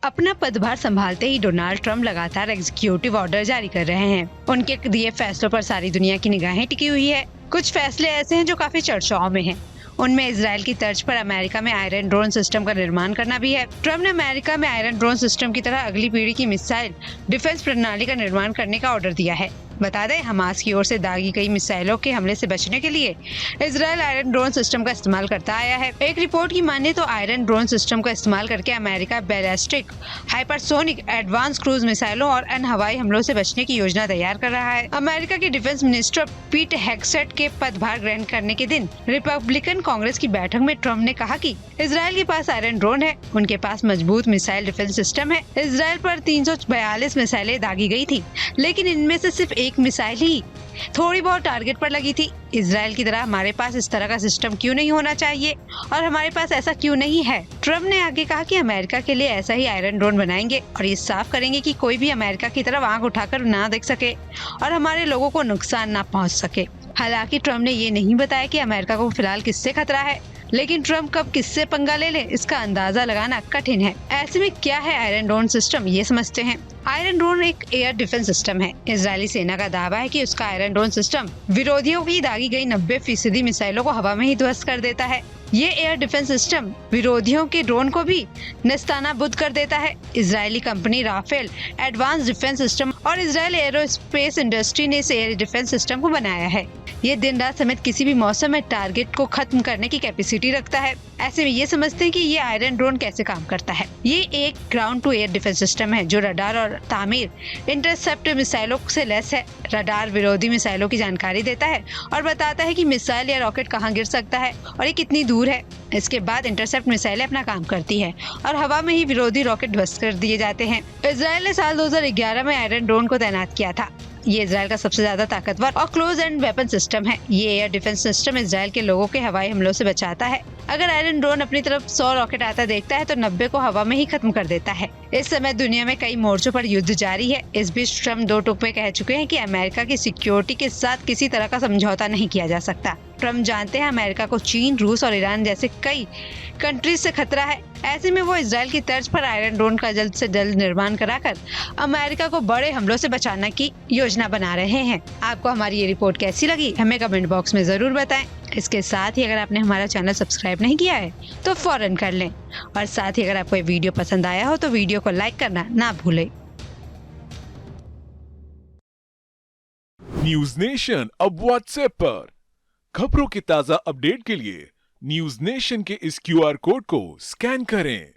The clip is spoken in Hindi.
अपना पदभार संभालते ही डोनाल्ड ट्रंप लगातार एग्जीक्यूटिव ऑर्डर जारी कर रहे हैं। उनके दिए फैसलों पर सारी दुनिया की निगाहें टिकी हुई है। कुछ फैसले ऐसे हैं जो काफी चर्चाओं में हैं। उनमें इजराइल की तर्ज पर अमेरिका में आयरन ड्रोन सिस्टम का निर्माण करना भी है। ट्रंप ने अमेरिका में आयरन ड्रोन सिस्टम की तरह अगली पीढ़ी की मिसाइल डिफेंस प्रणाली का निर्माण करने का ऑर्डर दिया है। बता दें, हमास की ओर से दागी गई मिसाइलों के हमले से बचने के लिए इजराइल आयरन ड्रोन सिस्टम का इस्तेमाल करता आया है। एक रिपोर्ट की माने तो आयरन ड्रोन सिस्टम का इस्तेमाल करके America ballistic, hypersonic, advance cruise मिसाइलों और अन्य हवाई हमलों से बचने की योजना तैयार कर रहा है। अमेरिका के डिफेंस मिनिस्टर पीट हेग्सेट के पदभार ग्रहण करने के दिन रिपब्लिकन कांग्रेस की बैठक में ट्रंप ने कहा कि इजराइल के पास आयरन ड्रोन है, उनके पास मजबूत मिसाइल डिफेंस सिस्टम है। इजराइल पर 342 मिसाइलें दागी गई थी, लेकिन इनमें से सिर्फ एक मिसाइल ही थोड़ी बहुत टारगेट पर लगी थी। इजराइल की तरह हमारे पास इस तरह का सिस्टम क्यों नहीं होना चाहिए और हमारे पास ऐसा क्यों नहीं है। ट्रंप ने आगे कहा कि अमेरिका के लिए ऐसा ही आयरन ड्रोन बनाएंगे और ये साफ करेंगे कि कोई भी अमेरिका की तरफ आंख उठाकर ना देख सके और हमारे लोगों को नुकसान ना पहुंच सके। हालांकि ट्रंप ने ये नहीं बताया कि अमेरिका को फिलहाल किससे खतरा है, लेकिन ट्रंप कब किससे पंगा ले ले इसका अंदाजा लगाना कठिन है। ऐसे में क्या है आयरन ड्रोन सिस्टम, ये समझते हैं। आयरन ड्रोन एक एयर डिफेंस सिस्टम है। इजरायली सेना का दावा है कि उसका आयरन ड्रोन सिस्टम विरोधियों की दागी गई 90% मिसाइलों को हवा में ही ध्वस्त कर देता है। ये एयर डिफेंस सिस्टम विरोधियों के ड्रोन को भी नेस्तनाबूद कर देता है। Israeli company Rafael advance defence system और इजरायल एरोस्पेस इंडस्ट्री ने इस एयर डिफेंस सिस्टम को बनाया है। ये दिन रात समेत किसी भी मौसम में टारगेट को खत्म करने की कैपेसिटी रखता है। ऐसे में ये समझते हैं कि ये आयरन ड्रोन कैसे काम करता है। ये एक ground to air defence system है जो रडार और तामीर इंटरसेप्ट मिसाइलों से लैस है। रडार विरोधी मिसाइलों की जानकारी देता है और बताता है कि मिसाइल या रॉकेट कहां गिर सकता है और ये कितनी दूर है। इसके बाद इंटरसेप्ट मिसाइलें अपना काम करती है और हवा में ही विरोधी रॉकेट ध्वस्त कर दिए जाते हैं। इजरायल ने साल 2011 में आयरन ड्रोन को तैनात किया था। ये इजरायल का सबसे ज्यादा ताकतवर और क्लोज एंड वेपन सिस्टम है। ये एयर डिफेंस सिस्टम इजरायल के लोगों के हवाई हमलों से बचाता है। अगर आयरन ड्रोन अपनी तरफ 100 रॉकेट आता देखता है तो 90 को हवा में ही खत्म कर देता है। इस समय दुनिया में कई मोर्चों पर युद्ध जारी है। इस बीच ट्रंप 2 टूक में कह चुके हैं कि अमेरिका की सिक्योरिटी के साथ किसी तरह का समझौता नहीं किया जा सकता। ट्रंप जानते हैं अमेरिका को चीन, रूस और ईरान जैसे कई कंट्रीज से खतरा है। ऐसे में वो इजरायल की तर्ज पर आयरन ड्रोन का जल्द से जल्द निर्माण कराकर अमेरिका को बड़े हमलों से बचाने की योजना बना रहे हैं। आपको हमारी ये रिपोर्ट कैसी लगी हमें कमेंट बॉक्स में जरूर बताएं। इसके साथ ही अगर आपने हमारा चैनल सब्सक्राइब नहीं किया है तो फौरन कर लें और साथ ही अगर आपको ये वीडियो पसंद आया हो तो वीडियो को लाइक करना ना भूलें। न्यूज नेशन अब व्हाट्सएप पर खबरों की ताजा अपडेट के लिए न्यूज नेशन के इस QR कोड को स्कैन करें।